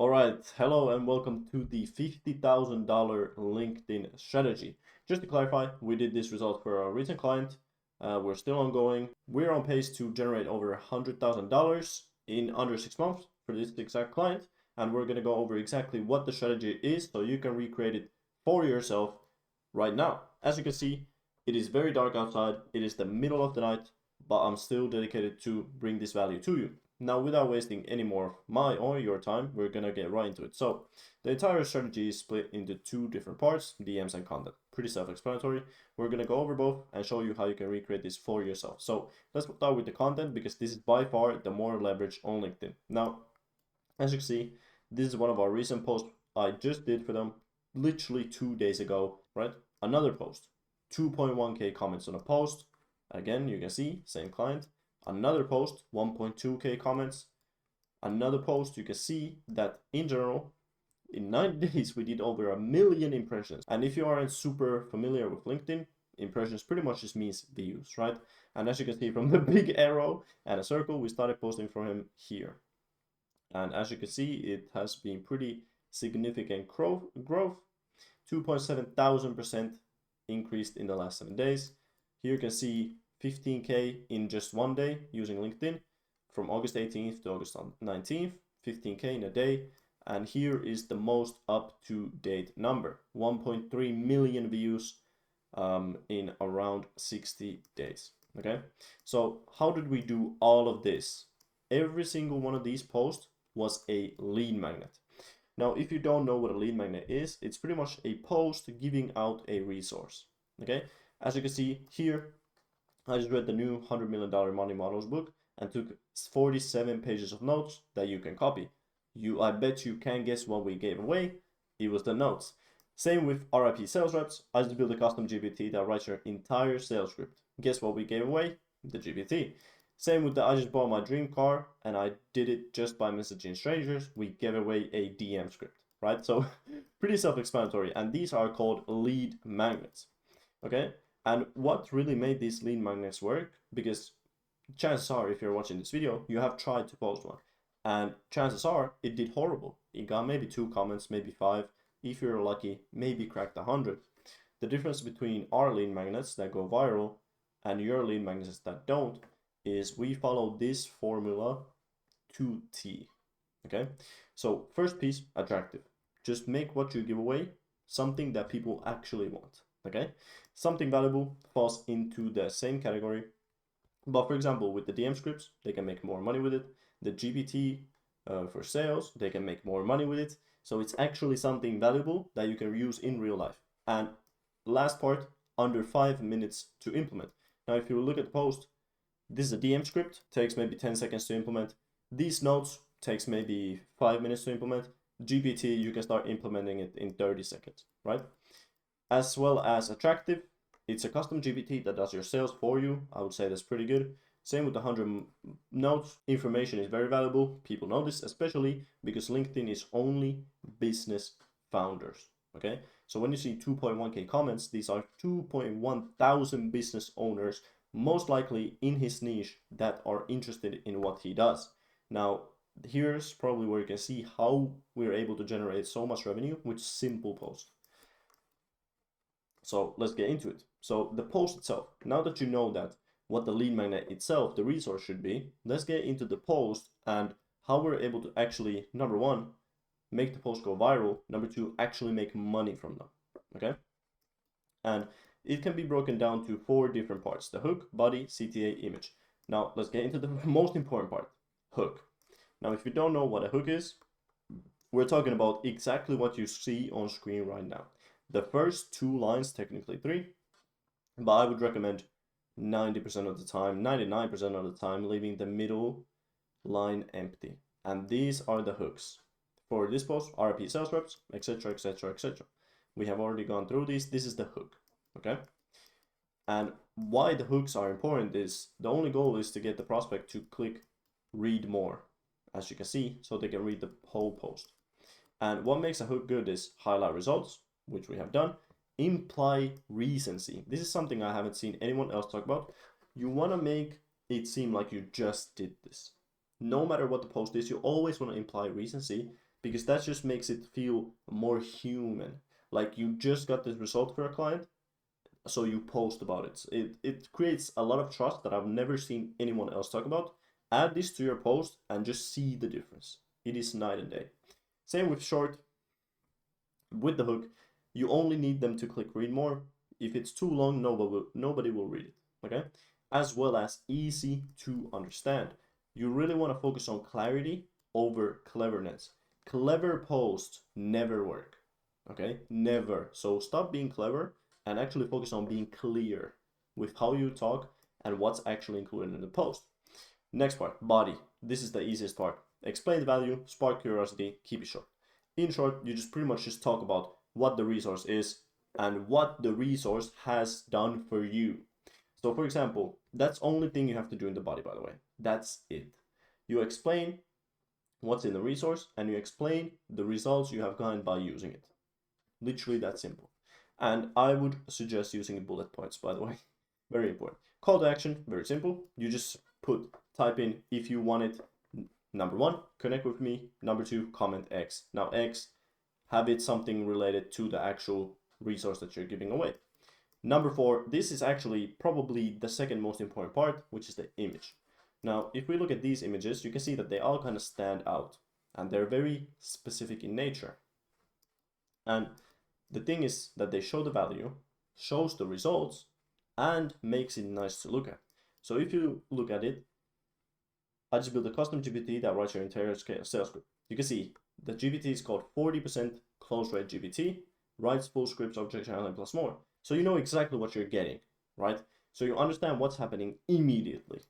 All right, hello and welcome to the $50,000 LinkedIn strategy. Just to clarify, we did this result for our recent client. We're still ongoing. We're on pace to generate over $100,000 in under 6 months for this exact client. And we're going to go over exactly what the strategy is so you can recreate it for yourself right now. As you can see, it is very dark outside. It is the middle of the night, but I'm still dedicated to bring this value to you. Now, without wasting any more of my or your time, we're gonna get right into it. So, the entire strategy is split into two different parts, DMs and content. Pretty self-explanatory. We're gonna go over both and show you how you can recreate this for yourself. So, let's start with the content because this is by far the more leverage on LinkedIn. Now, as you can see, this is one of our recent posts I just did for them literally 2 days ago, right? Another post, 2.1K comments on a post. Again, you can see, same client. Another post, 1.2K comments. Another post, you can see that in general, in 9 days, we did over 1 million impressions. And if you aren't super familiar with LinkedIn, impressions pretty much just means views, right? And as you can see from the big arrow and a circle, we started posting from him here. And as you can see, it has been pretty significant growth, 2.7,000% increased in the last 7 days. Here you can see 15K in just 1 day using LinkedIn from August 18th to August 19th, 15K in a day. And here is the most up-to-date number, 1.3 million views in around 60 days. Okay, so how did we do all of this? Every single one of these posts was a lead magnet. Now, if you don't know what a lead magnet is, it's pretty much a post giving out a resource. Okay, as you can see here, I just read the new $100 million Money Models book and took 47 pages of notes that you can copy. I bet you can guess what we gave away. It was the notes. Same with RIP sales reps. I just built a custom GPT that writes your entire sales script. Guess what we gave away? The GPT. Same with the I just bought my dream car and I did it just by messaging strangers. We gave away a DM script, right? So pretty self-explanatory. And these are called lead magnets. Okay. And what really made these lead magnets work, because chances are, if you're watching this video, you have tried to post one. And chances are, it did horrible. It got maybe 2 comments, maybe 5. If you're lucky, maybe cracked 100. The difference between our lead magnets that go viral and your lead magnets that don't is we follow this formula to T. Okay? So first piece, attractive. Just make what you give away something that people actually want. Okay, something valuable falls into the same category. But for example, with the DM scripts, they can make more money with it. The GPT for sales, they can make more money with it. So it's actually something valuable that you can use in real life. And last part, under 5 minutes to implement. Now, if you look at the post, this is a DM script, takes maybe 10 seconds to implement. These notes takes maybe 5 minutes to implement. GPT, you can start implementing it in 30 seconds, right? As well as attractive, it's a custom GPT that does your sales for you. I would say that's pretty good. Same with the 100 notes. Information is very valuable. People know this, especially because LinkedIn is only business founders. Okay, so when you see 2.1K comments, these are 2.1 thousand business owners, most likely in his niche, that are interested in what he does. Now, here's probably where you can see how we're able to generate so much revenue with simple posts. So let's get into it. So the post itself, now that you know that what the lead magnet itself, the resource should be, let's get into the post and how we're able to actually, number one, make the post go viral. Number two, actually make money from them, okay? And it can be broken down to 4 different parts: the hook, body, CTA, image. Now let's get into the most important part, hook. Now, if you don't know what a hook is, we're talking about exactly what you see on screen right now. The first 2 lines, technically 3, but I would recommend 90% of the time, 99% of the time, leaving the middle line empty. And these are the hooks. For this post, RIP sales reps, etc., etc., etc. We have already gone through these. This is the hook, okay? And why the hooks are important is the only goal is to get the prospect to click read more, as you can see, so they can read the whole post. And what makes a hook good is highlight results, which we have done, imply recency. This is something I haven't seen anyone else talk about. You want to make it seem like you just did this. No matter what the post is, you always want to imply recency because that just makes it feel more human. Like you just got this result for a client, so you post about it. It creates a lot of trust that I've never seen anyone else talk about. Add this to your post and just see the difference. It is night and day. Same with short. With the hook, you only need them to click read more. If it's too long, nobody will read it. Okay? As well as easy to understand. You really want to focus on clarity over cleverness. Clever posts never work. Okay? Never. So stop being clever and actually focus on being clear with how you talk and what's actually included in the post. Next part, body. This is the easiest part. Explain the value, spark curiosity, keep it short. In short, you just pretty much just talk about what the resource is and what the resource has done for you. So for example, that's only thing you have to do in the body, by the way. That's it. You explain what's in the resource and you explain the results you have gotten by using it. Literally that simple. And I would suggest using bullet points, by the way. Very important. Call to action, very simple. You just type in if you want it. Number 1, connect with me. Number 2, comment X. Now X, have it something related to the actual resource that you're giving away. Number 4, this is actually probably the second most important part, which is the image. Now, if we look at these images, you can see that they all kind of stand out and they're very specific in nature. And the thing is that they show the value, shows the results, and makes it nice to look at. So if you look at it, I just built a custom GPT that writes your entire sales script. You can see the GPT is called 40% close rate GPT, writes full scripts, objection handling plus more. So you know exactly what you're getting, right? So you understand what's happening immediately.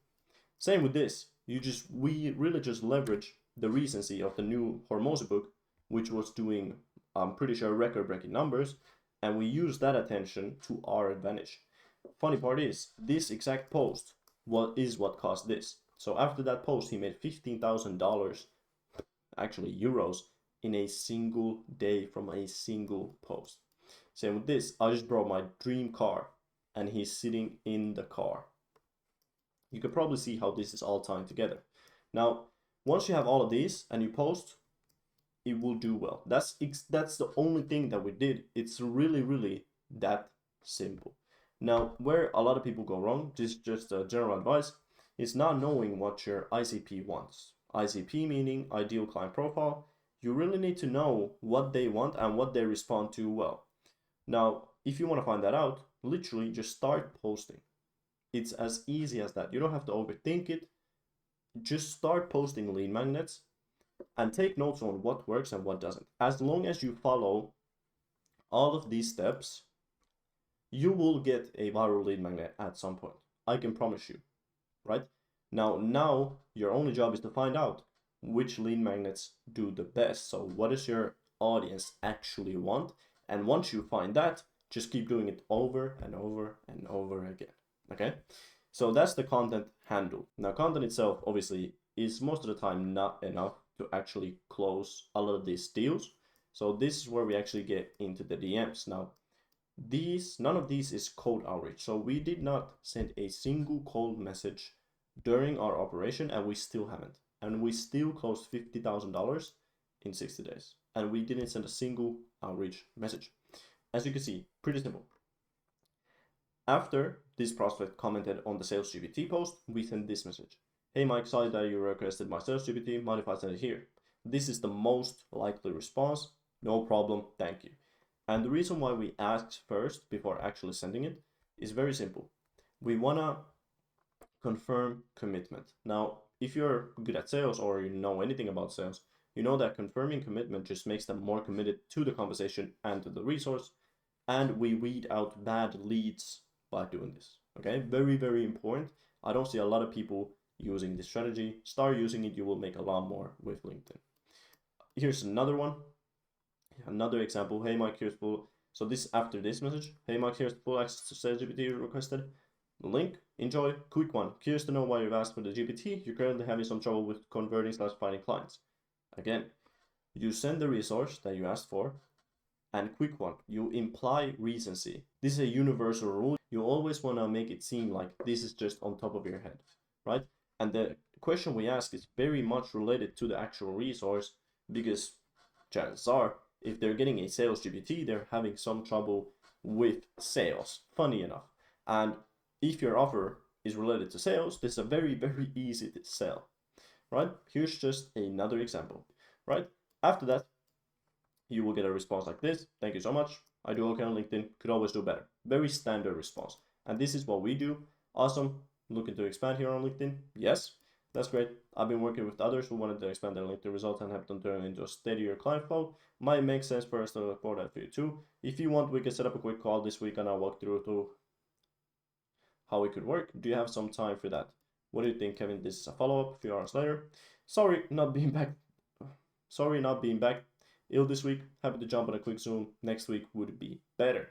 Same with this. We really just leverage the recency of the new Hormozi book, which was doing, I'm pretty sure, record-breaking numbers, and we use that attention to our advantage. Funny part is, this exact post is what caused this. So after that post, he made $15,000, actually euros, in a single day from a single post. Same with this. I just brought my dream car and he's sitting in the car. You can probably see how this is all tying together. Now, once you have all of these and you post, it will do well. That's the only thing that we did. It's really, really that simple. Now, where a lot of people go wrong, this is just a general advice, is not knowing what your ICP wants. ICP meaning ideal client profile. You really need to know what they want and what they respond to well. Now, if you want to find that out, literally just start posting. It's as easy as that. You don't have to overthink it. Just start posting lead magnets and take notes on what works and what doesn't. As long as you follow all of these steps, you will get a viral lead magnet at some point. I can promise you, right? Now your only job is to find out which lead magnets do the best. So what does your audience actually want? And once you find that, just keep doing it over and over and over again. Okay? So that's the content handle. Now, content itself obviously is most of the time not enough to actually close a lot of these deals. So this is where we actually get into the DMs. Now, none of these is cold outreach. So we did not send a single cold message during our operation, and we still haven't. And we still closed $50,000 in 60 days. And we didn't send a single outreach message. As you can see, pretty simple. After this prospect commented on the Sales GPT post, we sent this message. Hey Mike, sorry that you requested my Sales GPT, mind if I send it here? This is the most likely response. No problem, thank you. And the reason why we asked first before actually sending it is very simple. We wanna confirm commitment. Now, if you're good at sales or you know anything about sales, you know that confirming commitment just makes them more committed to the conversation and to the resource. And we weed out bad leads by doing this. Okay, very, very important. I don't see a lot of people using this strategy. Start using it, you will make a lot more with LinkedIn. Here's another one. Another example. Hey Mike, here's full. So this after this message. Hey Mike, here's full access to Sales GPT requested. The link. Enjoy. Quick one. Curious to know why you've asked for the GPT. You're currently having some trouble with converting / finding clients. Again, you send the resource that you asked for. And quick one, you imply recency. This is a universal rule. You always want to make it seem like this is just on top of your head, right? And the question we ask is very much related to the actual resource, because chances are, if they're getting a sales GPT, they're having some trouble with sales, funny enough. And if your offer is related to sales, this is a very, very easy to sell, right? Here's just another example, right? After that, you will get a response like this. Thank you so much. I do okay on LinkedIn. Could always do better. Very standard response. And this is what we do. Awesome. Looking to expand here on LinkedIn? Yes. That's great. I've been working with others who wanted to expand their LinkedIn results and have them turn into a steadier client flow. Might make sense for us to record that for you too. If you want, we can set up a quick call this week and I'll walk through to how it could work. Do you have some time for that? What do you think, Kevin? This is a follow-up a few hours later. Sorry, not being back. Ill this week. Happy to jump on a quick Zoom. Next week would be better.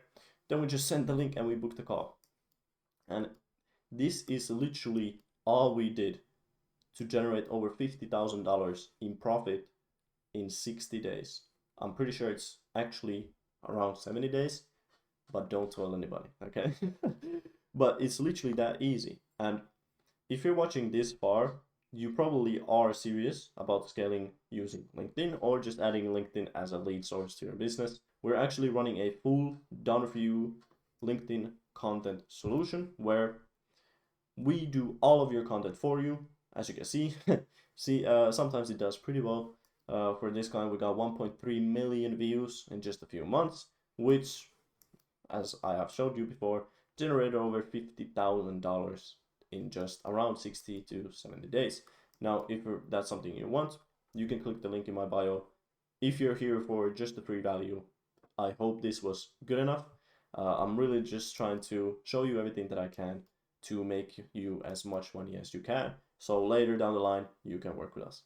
Then we just send the link and we book the call. And this is literally all we did to generate over $50,000 in profit in 60 days. I'm pretty sure it's actually around 70 days, but don't tell anybody, okay? But it's literally that easy. And if you're watching this far, you probably are serious about scaling using LinkedIn or just adding LinkedIn as a lead source to your business. We're actually running a full done for you LinkedIn content solution where we do all of your content for you. As you can see, sometimes it does pretty well. For this kind, we got 1.3 million views in just a few months, which, as I have showed you before, generated over $50,000 in just around 60 to 70 days. Now, if that's something you want, you can click the link in my bio. If you're here for just the free value, I hope this was good enough. I'm really just trying to show you everything that I can to make you as much money as you can. So later down the line, you can work with us.